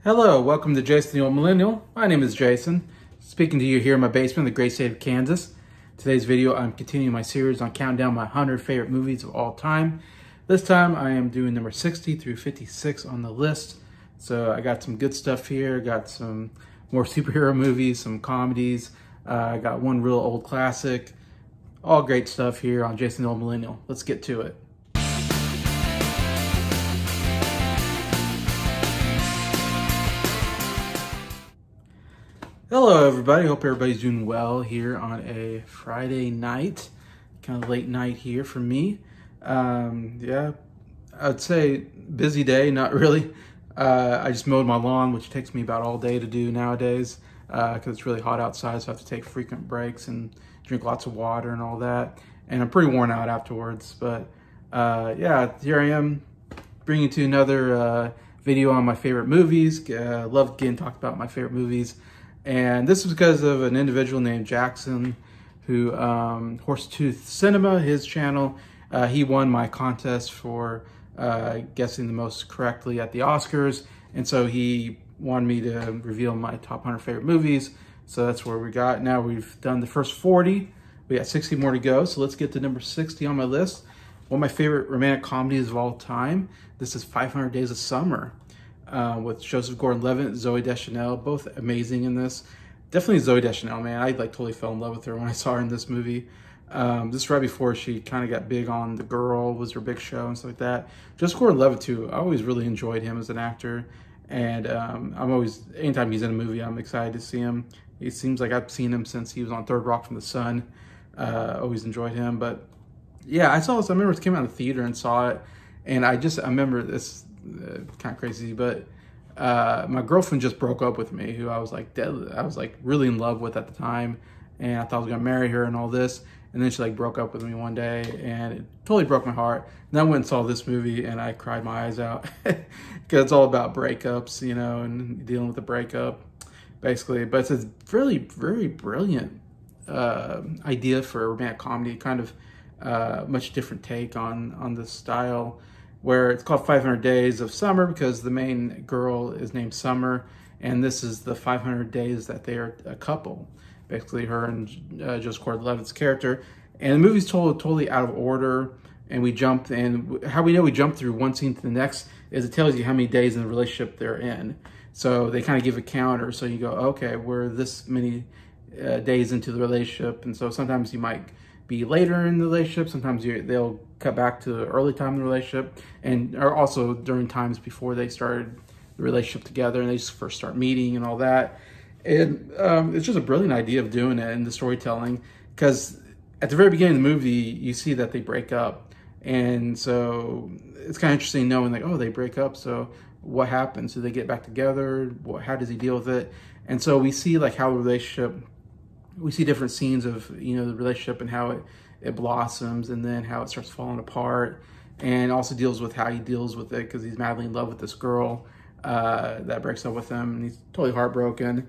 Hello, welcome to Jason the Old Millennial. My name is Jason, speaking to you here in my basement in the great state of Kansas. Today's video, I'm continuing my series on counting down my 100 favorite movies of all time. This time, I am doing number 60 through 56 on the list. So I got some good stuff here, got some more superhero movies, some comedies, I got one real old classic, all great stuff here on Jason the Old Millennial. Let's get to it. Hello everybody, hope everybody's doing well here on a Friday night, kind of late night here for me. Yeah, I'd say busy day, not really. I just mowed my lawn, which takes me about all day to do nowadays because it's really hot outside, so I have to take frequent breaks and drink lots of water and all that. And I'm pretty worn out afterwards, but yeah, here I am bringing you to another video on my favorite movies. Love getting talked about my favorite movies. And this is because of an individual named Jackson who, Horsetooth Cinema, his channel, he won my contest for guessing the most correctly at the Oscars. And so he wanted me to reveal my top 100 favorite movies. So that's where we got. Now we've done the first 40. We got 60 more to go. So let's get to number 60 on my list. One of my favorite romantic comedies of all time. This is 500 Days of Summer. With Joseph Gordon-Levitt, Zooey Deschanel, both amazing in this. Definitely Zooey Deschanel, man. I like totally fell in love with her when I saw her in this movie. This is right before she kind of got big on The Girl, was her big show and stuff like that. Joseph Gordon-Levitt too. I always really enjoyed him as an actor, and I'm always, anytime he's in a movie, I'm excited to see him. It seems like I've seen him since he was on Third Rock from the Sun. Always enjoyed him, but yeah, I saw this. I remember it came out in the theater and saw it, and I remember this. Kind of crazy, but my girlfriend just broke up with me, who I was like really in love with at the time, and I thought I was gonna marry her and all this, and then she like broke up with me one day, and it totally broke my heart. And I went and saw this movie, and I cried my eyes out because it's all about breakups, you know, and dealing with the breakup, basically. But it's a really, very brilliant idea for a romantic comedy, kind of much different take on the style, where it's called 500 Days of Summer because the main girl is named Summer, and this is the 500 days that they are a couple, basically her and Joseph Gordon-Levitt's character. And the movie's told totally out of order, and we jumped, and how we know we jumped through one scene to the next is it tells you how many days in the relationship they're in. So they kind of give a counter, so you go, okay, we're this many days into the relationship, and so sometimes you might be later in the relationship, sometimes they'll cut back to the early time in the relationship, and or also during times before they started the relationship together and they just first start meeting and all that. And it's just a brilliant idea of doing it in the storytelling, because at the very beginning of the movie you see that they break up, and so it's kind of interesting knowing like, oh, they break up, so what happens? Do they get back together? How does he deal with it? And so we see like how the relationship, we see different scenes of, you know, the relationship and how it blossoms, and then how it starts falling apart, and also deals with how he deals with it because he's madly in love with this girl that breaks up with him, and he's totally heartbroken.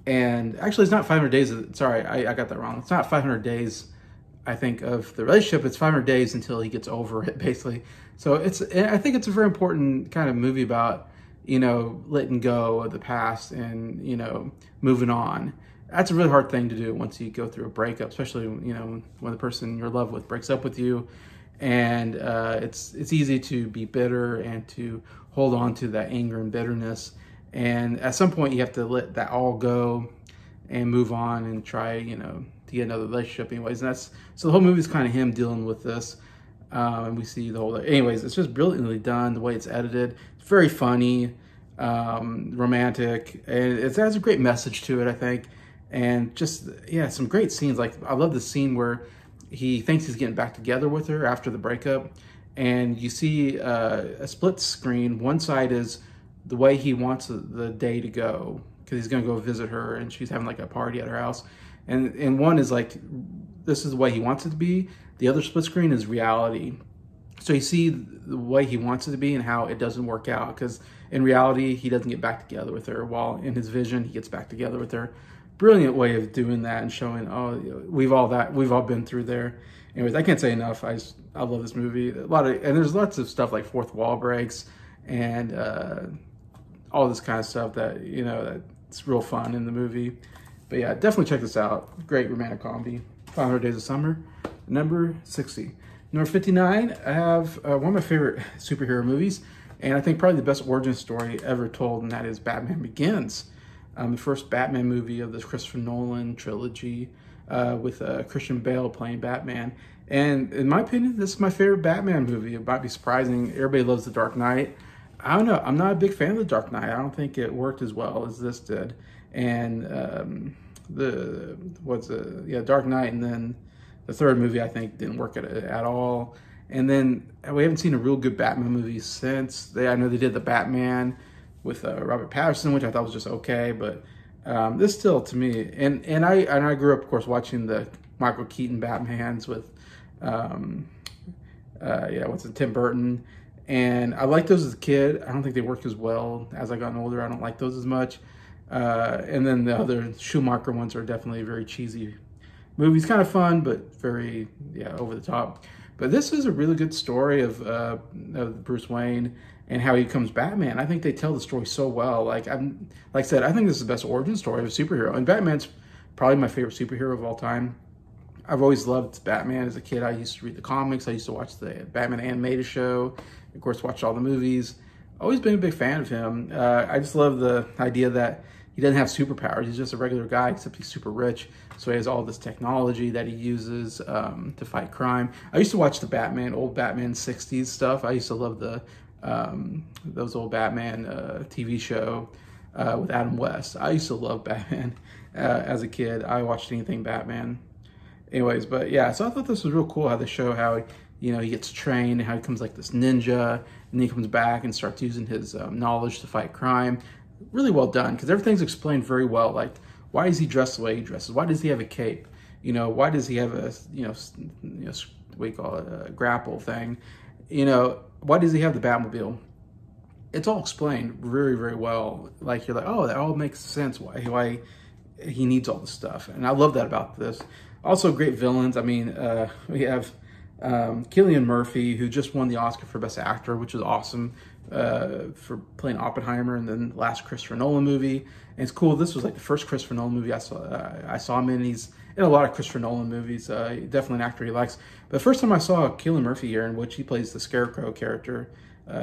And actually, it's not 500 days. Sorry, I got that wrong. It's not 500 days, I think, of the relationship. It's 500 days until he gets over it, basically. So I think it's a very important kind of movie about, you know, letting go of the past and, you know, moving on. That's a really hard thing to do once you go through a breakup, especially, you know, when the person you're in love with breaks up with you. And it's easy to be bitter and to hold on to that anger and bitterness. And at some point you have to let that all go and move on and try, you know, to get another relationship anyways. And so the whole movie is kind of him dealing with this. And we see the whole, anyways, it's just brilliantly done, the way it's edited. It's very funny, romantic, and it has a great message to it, I think. And just, yeah, some great scenes. Like, I love the scene where he thinks he's getting back together with her after the breakup, and you see a split screen. One side is the way he wants the day to go, because he's going to go visit her and she's having like a party at her house. And one is like, this is the way he wants it to be. The other split screen is reality. So you see the way he wants it to be and how it doesn't work out, because in reality, he doesn't get back together with her, while in his vision, he gets back together with her. Brilliant way of doing that and showing, oh, we've all been through there. Anyways, I can't say enough. I love this movie. And there's lots of stuff like fourth wall breaks and all this kind of stuff that, that's real fun in the movie. But yeah, definitely check this out. Great romantic comedy. 500 Days of Summer, number 60. Number 59, I have one of my favorite superhero movies, and I think probably the best origin story ever told, and that is Batman Begins. The first Batman movie of this Christopher Nolan trilogy with Christian Bale playing Batman. And in my opinion, this is my favorite Batman movie. It might be surprising. Everybody loves The Dark Knight. I don't know. I'm not a big fan of The Dark Knight. I don't think it worked as well as this did. And Dark Knight, and then the third movie I think didn't work at all. And then we haven't seen a real good Batman movie since. I know they did the Batman with Robert Pattinson, which I thought was just okay, but this still, to me, and I grew up, of course, watching the Michael Keaton Batmans with Tim Burton, and I liked those as a kid. I don't think they worked as well as I got older. I don't like those as much. And then the other Schumacher ones are definitely very cheesy movies, kind of fun, but very over the top. But this is a really good story of Bruce Wayne and how he becomes Batman. I think they tell the story so well. Like I said, I think this is the best origin story of a superhero. And Batman's probably my favorite superhero of all time. I've always loved Batman as a kid. I used to read the comics. I used to watch the Batman animated show. Of course, watch all the movies. Always been a big fan of him. I just love the idea that he doesn't have superpowers. He's just a regular guy, except he's super rich. So he has all this technology that he uses to fight crime. I used to watch the old Batman 60s stuff. I used to love those old Batman TV show with Adam West. I used to love Batman as a kid. I watched anything Batman. Anyways, but yeah, so I thought this was real cool how they show how he gets trained and how he becomes like this ninja, and then he comes back and starts using his knowledge to fight crime. Really well done, because everything's explained very well. Like, why is he dressed the way he dresses? Why does he have a cape? Why does he have a what do you call it, a grapple thing? Why does he have the Batmobile? It's all explained very, very well. Like, you're like, oh, that all makes sense. Why he needs all this stuff, and I love that about this. Also, great villains. I mean, we have Cillian Murphy, who just won the Oscar for Best Actor, which is awesome, for playing Oppenheimer in the last Christopher Nolan movie. And it's cool. This was like the first Christopher Nolan movie I saw him in. He's in a lot of Christopher Nolan movies. Definitely an actor he likes. But the first time I saw Cillian Murphy here, in which he plays the Scarecrow character,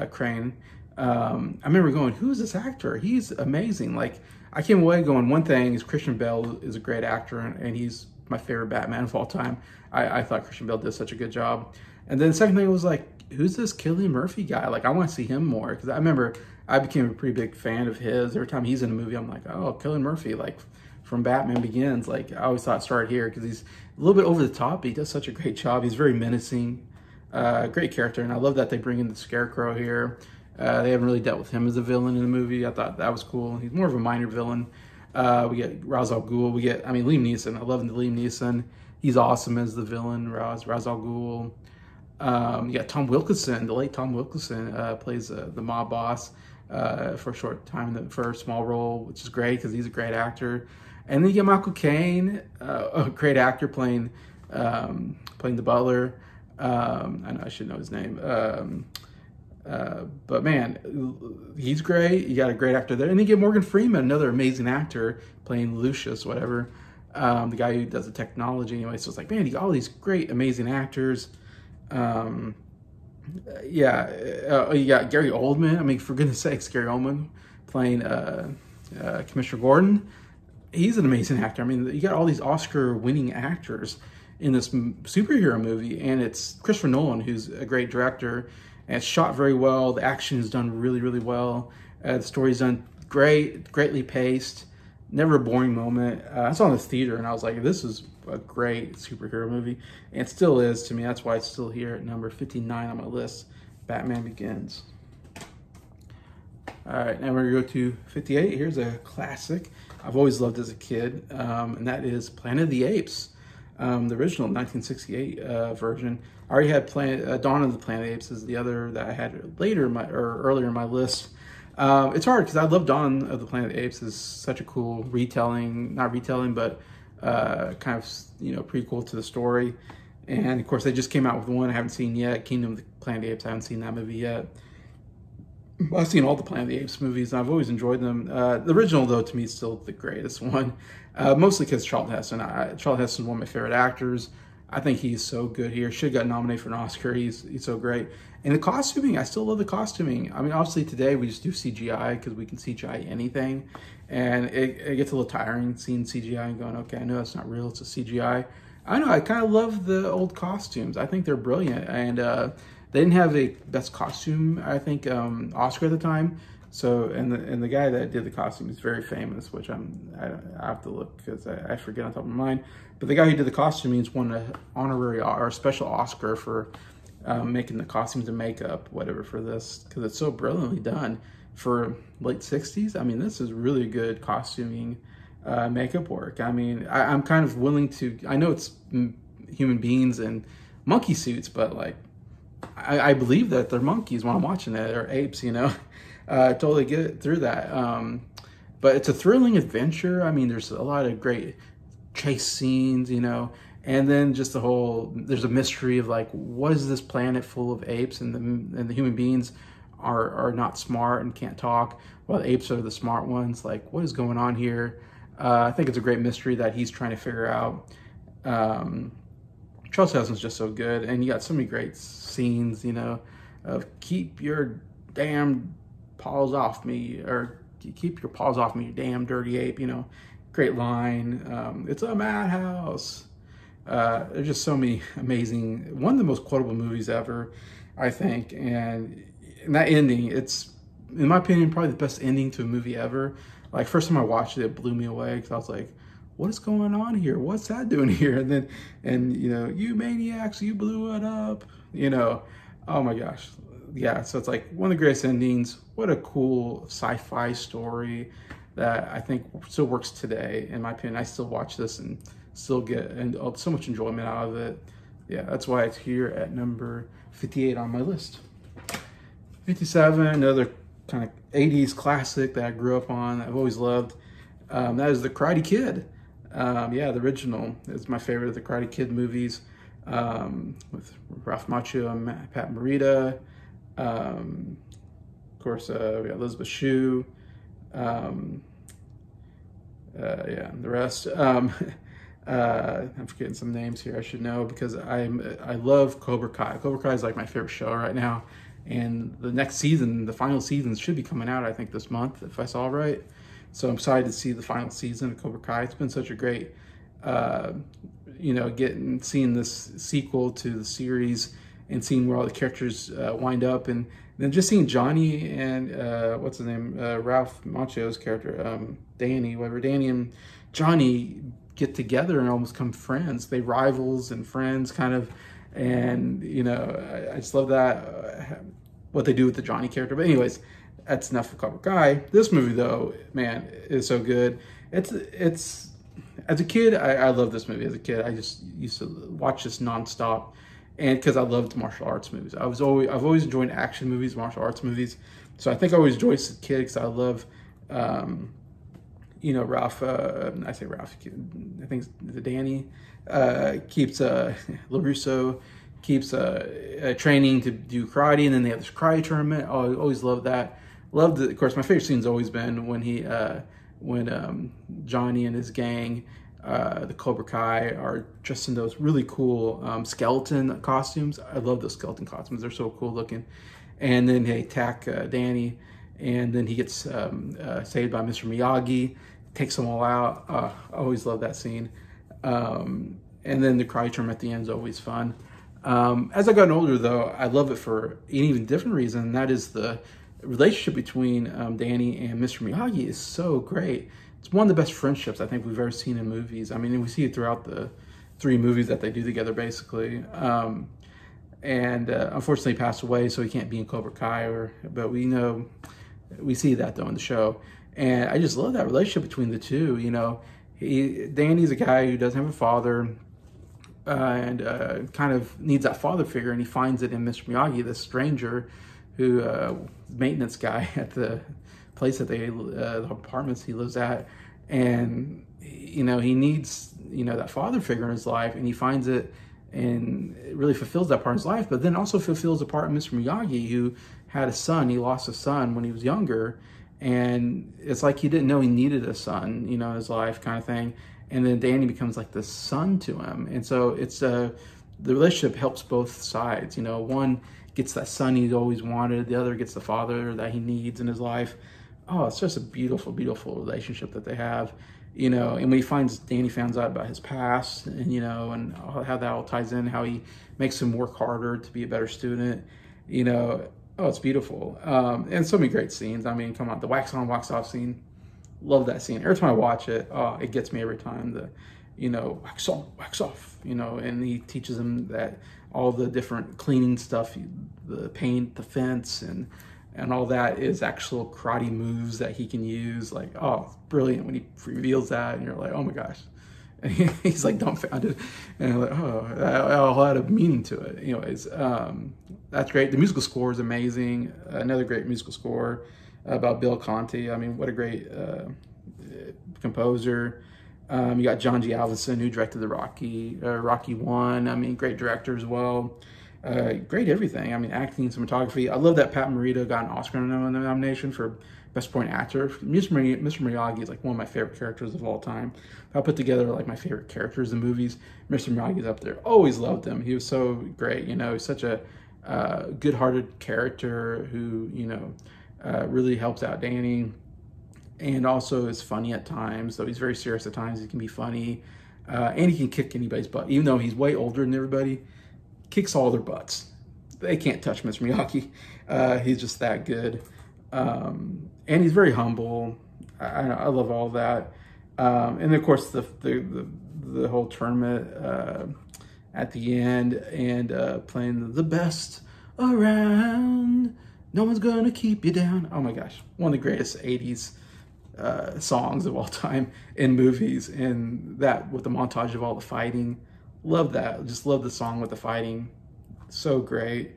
Crane, I remember going, who is this actor? He's amazing. Like, I came away going, one thing is Christian Bale is a great actor, and he's my favorite Batman of all time. I thought Christian Bale did such a good job. And then the second thing was like, who's this Cillian Murphy guy? Like, I want to see him more, because I remember I became a pretty big fan of his. Every time he's in a movie, I'm like, oh, Cillian Murphy, like from Batman Begins. Like, I always thought it started here, because he's a little bit over the top, but he does such a great job. He's very menacing, great character, and I love that they bring in the Scarecrow here. They haven't really dealt with him as a villain in the movie. I thought that was cool. He's more of a minor villain. We get Ra's al Ghul. Liam Neeson. I love Liam Neeson. He's awesome as the villain, Ra's al Ghul. You got Tom Wilkinson. The late Tom Wilkinson plays the mob boss for a short time, for a small role, which is great because he's a great actor. And then you get Michael Caine, a great actor playing the butler. I know I should know his name. But man, he's great. You got a great actor there. And then you get Morgan Freeman, another amazing actor, playing Lucius, whatever. The guy who does the technology anyway. So it's like, man, you got all these great, amazing actors. You got Gary Oldman. I mean, for goodness sakes, Gary Oldman playing Commissioner Gordon. He's an amazing actor. I mean, you got all these Oscar-winning actors in this superhero movie, and it's Christopher Nolan, who's a great director, and it's shot very well. The action is done really, really well. The story's done greatly paced. Never a boring moment. I saw it in the theater, and I was like, this is a great superhero movie. And it still is to me. That's why it's still here at number 59 on my list, Batman Begins. All right, now we're gonna go to 58. Here's a classic I've always loved as a kid, and that is Planet of the Apes, the original 1968 version. I already had Dawn of the Planet of the Apes is the other that I had later in earlier in my list. It's hard because I love Dawn of the Planet of the Apes. Is such a cool retelling, not retelling, but kind of prequel to the story. And of course, they just came out with one I haven't seen yet, Kingdom of the Planet of the Apes. I haven't seen that movie yet. I've seen all the Planet of the Apes movies, and I've always enjoyed them. The original, though, to me, is still the greatest one, mostly because Charlton Heston. Charlton Heston is one of my favorite actors. I think he's so good here. Should have got nominated for an Oscar. He's so great. And the costuming, I still love the costuming. I mean, obviously today we just do CGI because we can CGI anything. And it gets a little tiring seeing CGI and going, okay, I know that's not real, it's a CGI. I know, I kind of love the old costumes. I think they're brilliant. And they didn't have a best costume, I think, Oscar at the time. So, and the guy that did the costume is very famous, which I have to look because I forget on top of my mind. But the guy who did the costuming won an honorary or a special Oscar for making the costumes and makeup, whatever, for this, because it's so brilliantly done for late 60s. I mean, this is really good costuming, makeup work. I mean, I'm kind of willing to, I know it's human beings and monkey suits, but like, I believe that they're monkeys when I'm watching it, or apes, I totally get it through that. But it's a thrilling adventure. I mean, there's a lot of great chase scenes, and then just there's a mystery of like, what is this planet full of apes, and the human beings are not smart and can't talk, while the apes are the smart ones. Like, what is going on here? I think it's a great mystery that he's trying to figure out. Charles Heston's just so good, and you got so many great scenes, of keep your damn paws off me, or keep your paws off me, you damn dirty ape, great line. It's a madhouse. There's just so many amazing, one of the most quotable movies ever, I think, and that ending, it's, in my opinion, probably the best ending to a movie ever. Like, first time I watched it, it blew me away, because I was like, what is going on here? What's that doing here? And you maniacs, you blew it up, oh my gosh. Yeah, so it's like one of the greatest endings. What a cool sci-fi story that I think still works today, in my opinion. I still watch this and still get so much enjoyment out of it. Yeah, that's why it's here at number 58 on my list. 57, another kind of 80s classic that I grew up on, I've always loved. That is The Karate Kid. Yeah, the original is my favorite of the Karate Kid movies, with Ralph Macchio and Pat Morita. Of course, we got Elizabeth Shue. Yeah, and the rest. I'm forgetting some names here. I should know, because I love Cobra Kai. Cobra Kai is like my favorite show right now, and the next season, the final season, should be coming out, I think, this month, if I saw right. So I'm excited to see the final season of Cobra Kai. It's been such a great, seeing this sequel to the series and seeing where all the characters wind up, and then just seeing Johnny and what's his name, Ralph Macchio's character, Danny and Johnny get together and almost become friends. They rivals and friends, kind of, and I just love that what they do with the Johnny character. But anyways, that's enough of Cobra Kai. This movie, though, man, is so good. It's as a kid, I love this movie. As a kid, I just used to watch this nonstop, and because I loved martial arts movies. I've always enjoyed action movies, martial arts movies. So I think I always enjoyed as a kid, because I love, Ralph. I say Ralph. I think it's Danny keeps LaRusso keeps training to do karate, and then they have this karate tournament. Oh, I always loved that. Loved it. Of course, my favorite scene's always been when Johnny and his gang, the Cobra Kai, are dressed in those really cool skeleton costumes. I love those skeleton costumes. They're so cool looking. And then they attack Danny, and then he gets saved by Mr. Miyagi, takes them all out. I always love that scene. And then the karate tournament at the end is always fun. As I got older, though, I love it for an even different reason, and that is the relationship between Danny and Mr. Miyagi is so great. It's one of the best friendships I think we've ever seen in movies. I mean, we see it throughout the 3 movies that they do together, basically. Unfortunately, he passed away, so he can't be in Cobra Kai. But we know We see that though in the show, and I just love that relationship between the two. Danny's a guy who doesn't have a father, and kind of needs that father figure, and he finds it in Mr. Miyagi, this stranger who maintenance guy at the place that the apartments he lives at, and he needs that father figure in his life, and he finds it, and it really fulfills that part of his life, but then also fulfills the part of Mr. Miyagi, who had a son. He lost a son when he was younger, and it's like he didn't know he needed a son, in his life, kind of thing. And then Danny becomes like the son to him, and so it's the relationship helps both sides. One gets that son he always wanted, the other gets the father that he needs in his life. Oh, it's just a beautiful, beautiful relationship that they have. And when Danny finds out about his past, and how that all ties in, how he makes him work harder to be a better student, oh, it's beautiful. And so many great scenes. I mean, come on, the wax on, wax off scene. Love that scene. Every time I watch it, oh, it gets me every time. Wax on, wax off, and he teaches him that all the different cleaning stuff, the paint, the fence, and all that is actual karate moves that he can use. Like, oh, brilliant when he reveals that, and you're like, oh my gosh. And he's like dumbfounded, and I'm like, oh, all had a meaning to it. Anyways, that's great. The musical score is amazing. Another great musical score about Bill Conti. I mean, what a great composer. You got John G. Avildsen, who directed the Rocky 1. I mean, great director as well. Great everything. I mean, acting, cinematography. I love that Pat Morita got an Oscar nomination for Best Supporting Actor. Mr. Miyagi is like one of my favorite characters of all time. If I put together like my favorite characters in movies, Mr. Miyagi's up there. Always loved him. He was so great. He's such a good-hearted character who really helps out Danny, and also is funny at times. Though he's very serious at times, he can be funny, and he can kick anybody's butt. Even though he's way older than everybody, kicks all their butts. They can't touch Mr. Miyagi. He's just that good. And he's very humble. I love all that. And of course the whole tournament at the end, and playing the best around. No one's gonna keep you down. Oh my gosh, one of the greatest 80s songs of all time in movies, and that with the montage of all the fighting. Love that. Just love the song with the fighting. So great.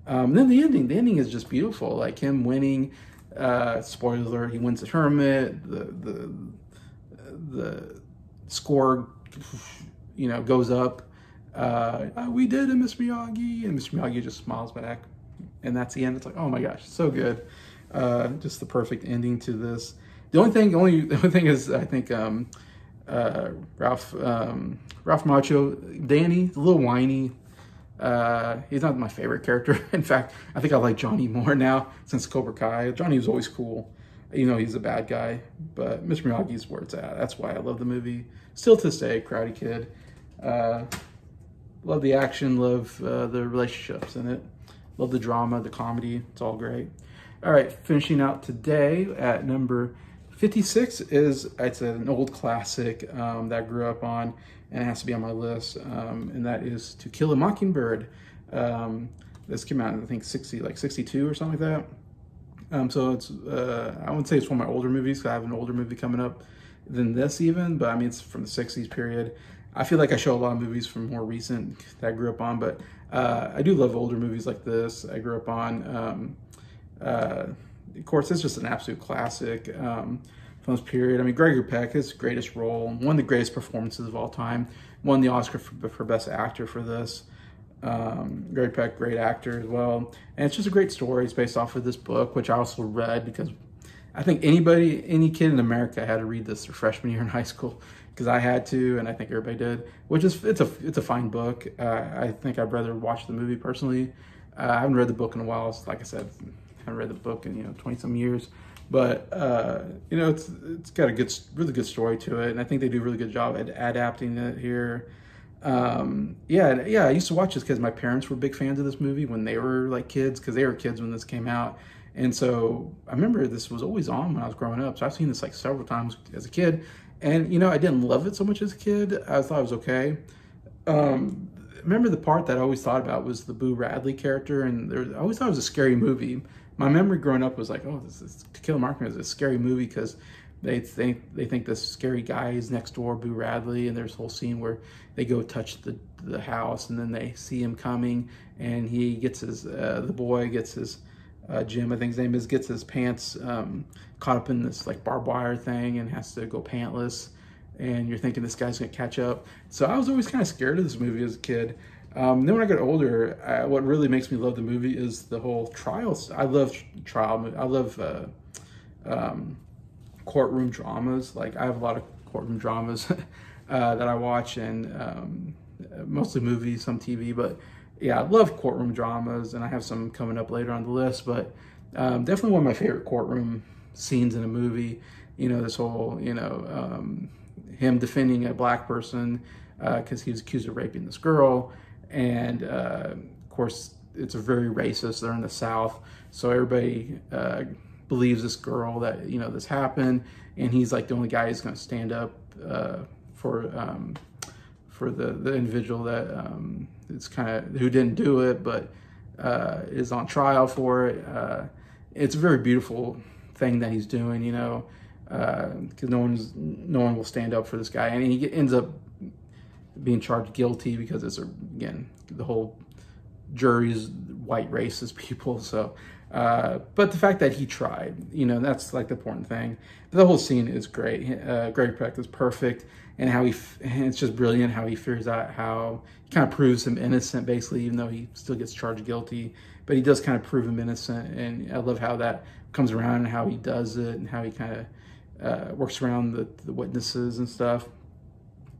Then the ending is just beautiful. Like him winning. Spoiler alert: he wins the tournament. The score, goes up. We did it, Mr. Miyagi, and Mr. Miyagi just smiles back, and that's the end. It's like, oh my gosh, so good. Just the perfect ending to this. The only thing is, I think Ralph Macchio, Danny, a little whiny. He's not my favorite character. In fact, I think I like Johnny more now since Cobra Kai. Johnny was always cool. He's a bad guy, but Mr. Miyagi's where it's at. That's why I love the movie. Still to this day, Karate Kid. Love the action, love the relationships in it. Love the drama, the comedy. It's all great. All right, finishing out today at number 56 it's an old classic that I grew up on, and it has to be on my list, and that is To Kill a Mockingbird. This came out in, I think, 62 or something like that. So it's, I wouldn't say it's one of my older movies, because I have an older movie coming up than this even, but I mean, it's from the 60s period. I feel like I show a lot of movies from more recent that I grew up on, but I do love older movies like this I grew up on. Of course, it's just an absolute classic from this period. I mean, Gregory Peck, his greatest role, one of the greatest performances of all time, won the Oscar for Best Actor for this. Gregory Peck, great actor as well. And it's just a great story. It's based off of this book, which I also read because I think any kid in America had to read this their freshman year in high school, because I had to, and I think everybody did. Which is, it's a fine book. I think I'd rather watch the movie personally. I haven't read the book in a while. So like I said, I haven't read the book in 20-some years, but it's got a really good story to it, and I think they do a really good job at adapting it here. Yeah, I used to watch this because my parents were big fans of this movie when they were like kids, because they were kids when this came out. And so I remember this was always on when I was growing up. So I've seen this like several times as a kid, and I didn't love it so much as a kid. I thought it was okay. Remember the part that I always thought about was the Boo Radley character, and I always thought it was a scary movie, my memory growing up was like, oh, this is To Kill a Mockingbird is a scary movie because they think this scary guy is next door, Boo Radley, and there's a whole scene where they go touch the house, and then they see him coming, and he gets his the boy gets his Jim, I think his name is, gets his pants caught up in this like barbed wire thing and has to go pantless, and you're thinking this guy's gonna catch up. So I was always kind of scared of this movie as a kid. Then when I got older, what really makes me love the movie is the whole trials. I love trial. I love courtroom dramas. Like I have a lot of courtroom dramas that I watch, and mostly movies, some TV. But yeah, I love courtroom dramas, and I have some coming up later on the list. But definitely one of my favorite courtroom scenes in a movie. You know, this whole him defending a black person because he was accused of raping this girl. And of course, it's a very racist. They're in the South, so everybody believes this girl that this happened, and he's like the only guy who's going to stand up for the individual that it's kind of who didn't do it, but is on trial for it. It's a very beautiful thing that he's doing, because no one will stand up for this guy, and he ends up being charged guilty because it's again the whole jury's white racist people. So but the fact that he tried, that's like the important thing. The whole scene is great. Greg Peck is perfect, and it's just brilliant how he figures out how he kind of proves him innocent, basically, even though he still gets charged guilty, but he does kind of prove him innocent. And I love how that comes around and how he does it and how he kind of works around the witnesses and stuff.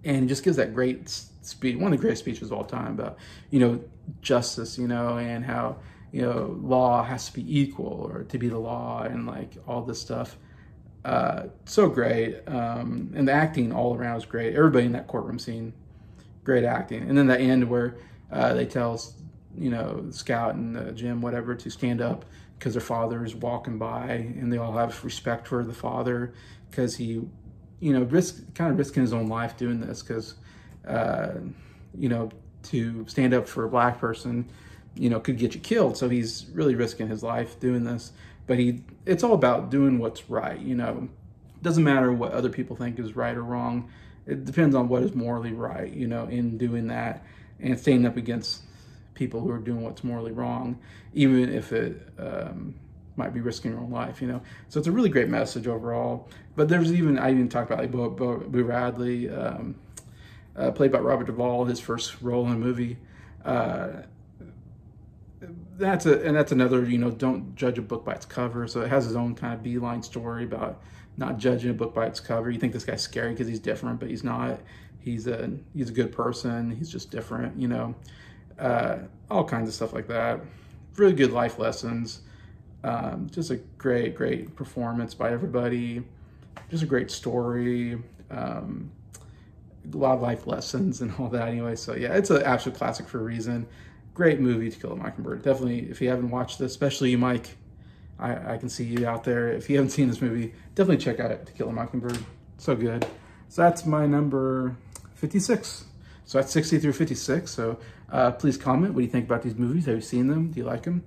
And he just gives that great speech, one of the greatest speeches of all time about, justice, and how, law has to be equal or to be the law and like all this stuff. So great. And the acting all around is great. Everybody in that courtroom scene, great acting. And then the end where they tell, Scout and Jim, whatever, to stand up because their father is walking by, and they all have respect for the father because he, risking his own life doing this because, to stand up for a black person, could get you killed. So he's really risking his life doing this, but it's all about doing what's right. Doesn't matter what other people think is right or wrong. It depends on what is morally right, in doing that and standing up against people who are doing what's morally wrong, even if it, might be risking your own life, So it's a really great message overall. But I even talked about like Boo Radley, played by Robert Duvall, his first role in a movie. That's another, don't judge a book by its cover. So it has his own kind of beeline story about not judging a book by its cover. You think this guy's scary because he's different, but he's not. He's a good person. He's just different, all kinds of stuff like that. Really good life lessons. Just a great performance by everybody. Just a great story. A lot of life lessons and all that anyway. So yeah, it's an absolute classic for a reason. Great movie, To Kill a Mockingbird. Definitely, if you haven't watched this, especially you, Mike, I can see you out there. If you haven't seen this movie, definitely check out To Kill a Mockingbird. So good. So that's my number 56. So that's 60 through 56. So please comment. What do you think about these movies? Have you seen them? Do you like them?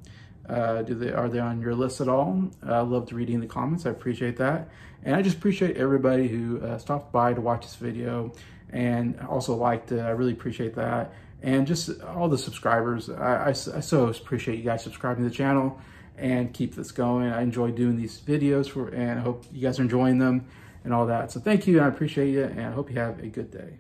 Are they on your list at all? I love reading the comments. I appreciate that. And I just appreciate everybody who stopped by to watch this video and also liked it. I really appreciate that. And just all the subscribers. I so appreciate you guys subscribing to the channel and keep this going. I enjoy doing these videos and I hope you guys are enjoying them and all that. So thank you, and I appreciate you, and I hope you have a good day.